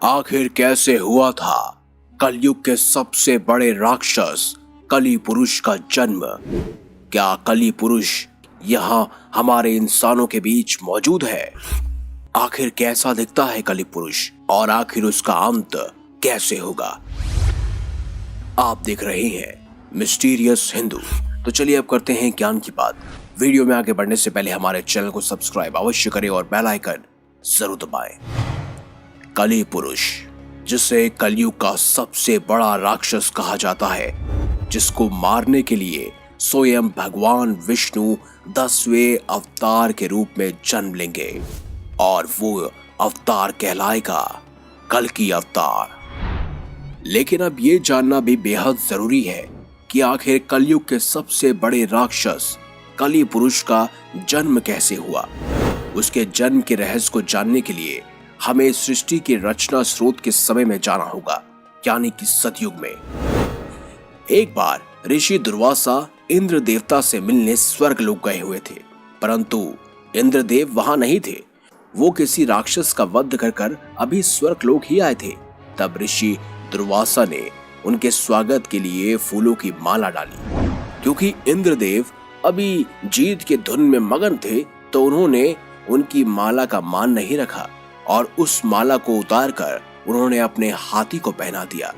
आखिर कैसे हुआ था कलयुग के सबसे बड़े राक्षस कली पुरुष का जन्म? क्या कली पुरुष यहाँ हमारे इंसानों के बीच मौजूद है? आखिर कैसा दिखता है कली पुरुष और आखिर उसका अंत कैसे होगा? आप देख रहे हैं मिस्टीरियस हिंदू। तो चलिए अब करते हैं ज्ञान की बात। वीडियो में आगे बढ़ने से पहले हमारे चैनल को सब्सक्राइब अवश्य करें और बेल आइकन जरूर दबाएं। कली पुरुष, जिसे कलयुग का सबसे बड़ा राक्षस कहा जाता है, जिसको मारने के लिए स्वयं भगवान विष्णु 10वें अवतार के रूप में जन्म लेंगे और वो अवतार कहलाएगा कल्कि अवतार। लेकिन अब ये जानना भी बेहद जरूरी है कि आखिर कलयुग के सबसे बड़े राक्षस कली पुरुष का जन्म कैसे हुआ। उसके जन्म के रहस्य को जानने के लिए हमें सृष्टि के रचना स्रोत के समय में जाना होगा, यानी कि सतयुग में। एक बार ऋषि दुर्वासा इंद्र देवता से मिलने स्वर्ग लोक गए हुए थे, परंतु इंद्रदेव वहां नहीं थे। वो किसी राक्षस का वध कर अभी स्वर्ग लोक ही आए थे। तब ऋषि दुर्वासा ने उनके स्वागत के लिए फूलों की माला डाली। क्योंकि इंद्रदेव अभी जीत के धुन में मगन थे, तो उन्होंने उनकी माला का मान नहीं रखा और उस माला को उतार कर उन्होंने अपने हाथी को पहना दिया।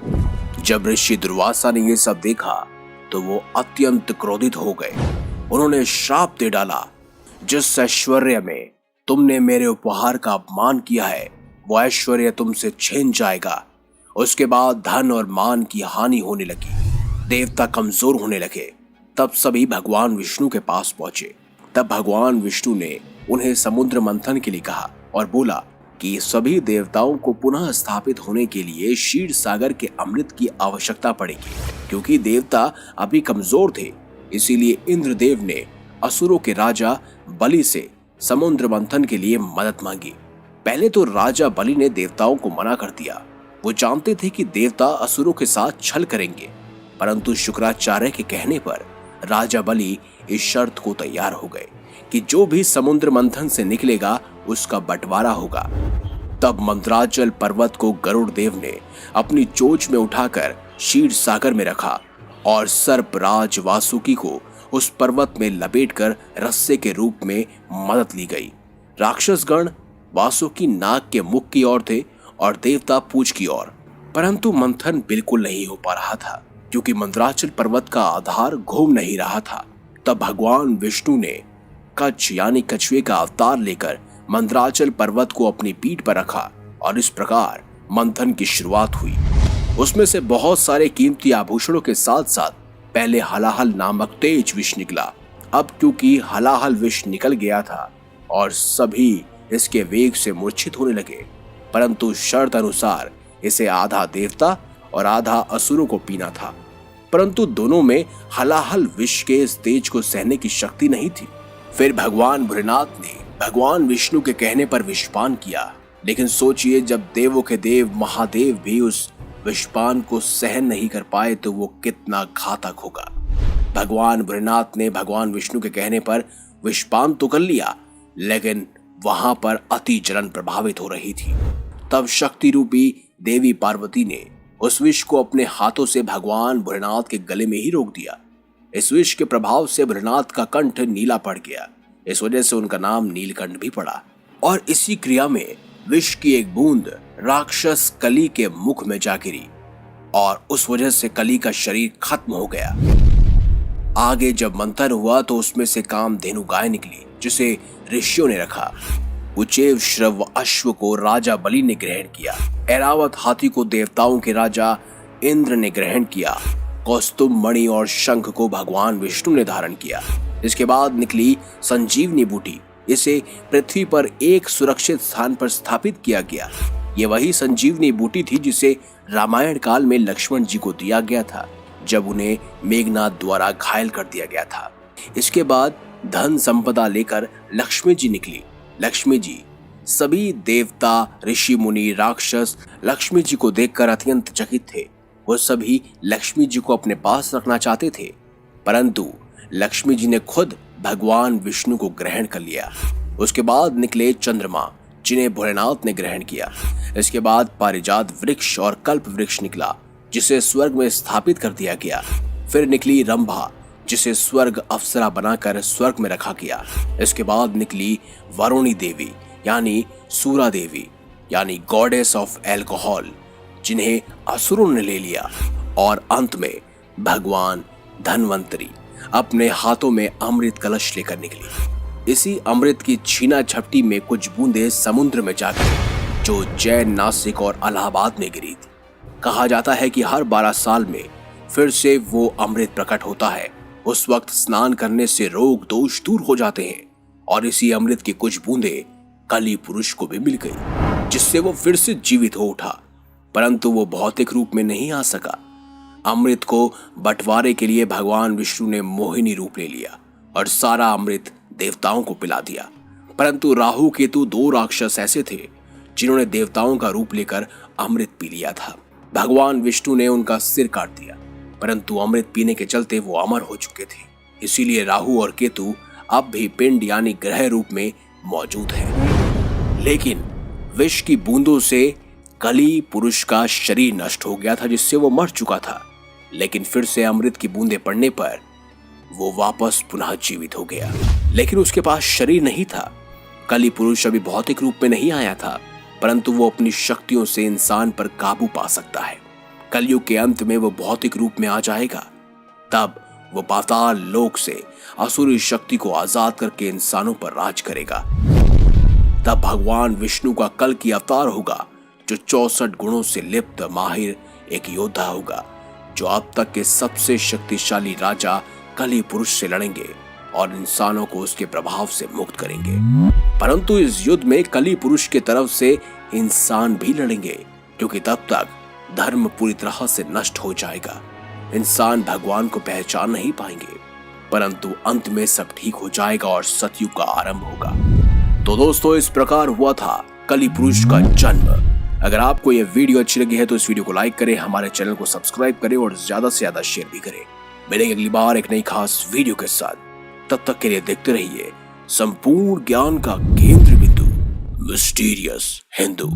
जब ऋषि दुर्वासा ने ये सब देखा तो वो अत्यंत क्रोधित हो गए। उन्होंने श्राप दे डाला, जिस ऐश्वर्य में तुमने मेरे उपहार का अपमान किया है, वो ऐश्वर्य तुमसे छीन जाएगा। उसके बाद धन और मान की हानि होने लगी, देवता कमजोर होने लगे। तब सभी भगवान विष्णु के पास पहुंचे। तब भगवान विष्णु ने उन्हें समुद्र मंथन के लिए कहा और बोला कि सभी देवताओं को पुनः स्थापित होने के लिए क्षीर सागर के अमृत की आवश्यकता पड़ेगी। क्योंकि देवता अभी कमजोर थे, इसीलिए इंद्रदेव ने असुरों के राजा बलि से समुद्र मंथन के लिए मदद मांगी। पहले तो राजा बलि ने देवताओं को मना कर दिया। वो जानते थे कि देवता असुरों के साथ छल करेंगे, परंतु शुक्राचार्य के कहने पर राजा बलि इस शर्त को तैयार हो गए कि जो भी समुद्र मंथन से निकलेगा उसका बंटवारा होगा। तब मंदराचल पर्वत को गरुड़ देव ने अपनी चोंच में उठाकर क्षीर सागर में रखा और सर्पराज वासुकी को उस पर्वत में लपेटकर रस्से के रूप में मदद ली गई। राक्षसगण वासुकी नाक के मुख की ओर थे और देवता पूंछ की ओर। परंतु मंथन बिल्कुल नहीं हो पा रहा था, क्योंकि मंदराचल पर्वत का आधार घूम नहीं रहा था। तब भगवान विष्णु ने कच्छ यानी कछुए का अवतार लेकर मंदराचल पर्वत को अपनी पीठ पर रखा और इस प्रकार मंथन की शुरुआत हुई। उसमें से बहुत सारे कीमती आभूषणों के साथ साथ पहले हलाहल नामक तेज विष निकला। अब क्योंकि हलाहल विष निकल गया था और सभी इसके वेग से मूर्छित होने लगे, परंतु शर्त अनुसार इसे आधा देवता और आधा असुरों को पीना था। परंतु दोनों में हलाहल विष के इस तेज को सहने की शक्ति नहीं थी। फिर भगवान भोलेनाथ ने भगवान विष्णु के कहने पर विषपान किया। लेकिन सोचिए, जब देवों के देव महादेव भी उस विषपान को सहन नहीं कर पाए तो वो कितना घातक होगा। भगवान भोलेनाथ ने भगवान विष्णु के कहने पर विषपान तो कर लिया, लेकिन वहां पर अति जलन प्रभावित हो रही थी। तब शक्ति रूपी देवी पार्वती ने उस विष को अपने हाथों से भगवान भोलेनाथ के गले में ही रोक दिया। इस विष के प्रभाव से भोलेनाथ का कंठ नीला पड़ गया। इस वजह से उनका नाम नीलकंठ भी पड़ा। और इसी क्रिया में विष की एक बूंद राक्षस कली के मुख में जा गिरी और उस वजह से कली का शरीर खत्म हो गया। आगे जब मंथन हुआ तो उसमें से कामधेनु गाय निकली, जिसे ऋषियों ने रखा। उचेव श्रव अश्व को राजा बलि ने ग्रहण किया। ऐरावत हाथी को देवताओं के राजा इंद्र ने ग्रहण किया। कौस्तुभ मणि और शंख को भगवान विष्णु ने धारण किया। इसके बाद निकली संजीवनी बूटी। इसे पृथ्वी पर एक सुरक्षित स्थान पर स्थापित किया गया। ये वही संजीवनी बूटी थी जिसे रामायण काल में लक्ष्मण जी को दिया गया था, जब उन्हें मेघनाद द्वारा घायल कर दिया गया था। इसके बाद धन संपदा लेकर लक्ष्मी जी निकली। लक्ष्मी जी सभी देवता, ऋषि मुनि, राक्षस लक्ष्मी जी को देखकर अत्यंत चकित थे। वो सभी लक्ष्मी जी को अपने पास रखना चाहते थे, परंतु लक्ष्मी जी ने खुद भगवान विष्णु को ग्रहण कर लिया। उसके बाद निकले चंद्रमा, जिन्हें भोलेनाथ ने ग्रहण किया। इसके बाद पारिजात वृक्ष और कल्प वृक्ष निकला, जिसे स्वर्ग में स्थापित कर दिया गया। फिर निकली रंभा, जिसे स्वर्ग अप्सरा बनाकर स्वर्ग में रखा गया। इसके बाद निकली वरुणी देवी यानी सूरा देवी यानी गॉडेस ऑफ एल्कोहल, जिन्हें असुरों ने ले लिया। और अंत में भगवान धन्वंतरी अपने हाथों में अमृत कलश लेकर निकली। इसी अमृत की छीना झपटी में कुछ बूंदें समुद्र में जा गिरी, जो जैन, नासिक और इलाहाबाद में गिरी थी। कहा जाता है कि हर 12 साल में फिर से वो अमृत प्रकट होता है। उस वक्त स्नान करने से रोग दोष दूर हो जाते हैं। और इसी अमृत की कुछ बूंदें कली पुरुष को भी मिल गई, जिससे वो फिर से जीवित हो उठा, परंतु वो भौतिक रूप में नहीं आ सका। अमृत को बंटवारे के लिए भगवान विष्णु ने मोहिनी रूप ले लिया और सारा अमृत देवताओं को पिला दिया। परंतु राहु केतु 2 राक्षस ऐसे थे जिन्होंने देवताओं का रूप लेकर अमृत पी लिया था। भगवान विष्णु ने उनका सिर काट दिया, परंतु अमृत पीने के चलते वो अमर हो चुके थे। इसीलिए राहु और केतु अब भी पिंड यानी ग्रह रूप में मौजूद हैं। लेकिन विष की बूंदों से कली पुरुष का शरीर नष्ट हो गया था, जिससे वो मर चुका था। लेकिन फिर से अमृत की बूंदें पड़ने पर वो वापस पुनः जीवित हो गया। लेकिन उसके पास शरीर नहीं था। कली पुरुष अभी भौतिक रूप में नहीं आया था, परंतु वो अपनी शक्तियों से इंसान पर काबू पा सकता है। कलयुग के अंत में वो भौतिक रूप में आ जाएगा। तब वो पाताल लोक से असुरी शक्ति को आजाद करके इंसानों पर राज करेगा। तब भगवान विष्णु का कल की अवतार होगा, जो 64 गुणों से लिप्त माहिर एक योद्धा होगा, जो अब तक के सबसे शक्तिशाली राजा कली पुरुष से लड़ेंगे और इंसानों को उसके प्रभाव से मुक्त करेंगे। परंतु इस युद्ध में कली पुरुष के तरफ से इंसान भी लड़ेंगे, क्योंकि तब तक धर्म पूरी तरह से नष्ट हो जाएगा। इंसान भगवान को पहचान नहीं पाएंगे, परंतु अंत में सब ठीक हो जाएगा और सतयुग का आरंभ होगा। तो दोस्तों, इस प्रकार हुआ था कली पुरुष का जन्म। अगर आपको यह वीडियो अच्छी लगी है तो इस वीडियो को लाइक करें, हमारे चैनल को सब्सक्राइब करें और ज्यादा से ज्यादा शेयर भी करें। मिलेंगे अगली बार एक नई खास वीडियो के साथ। तब तक के लिए देखते रहिए संपूर्ण ज्ञान का केंद्र बिंदु, मिस्टीरियस हिंदू।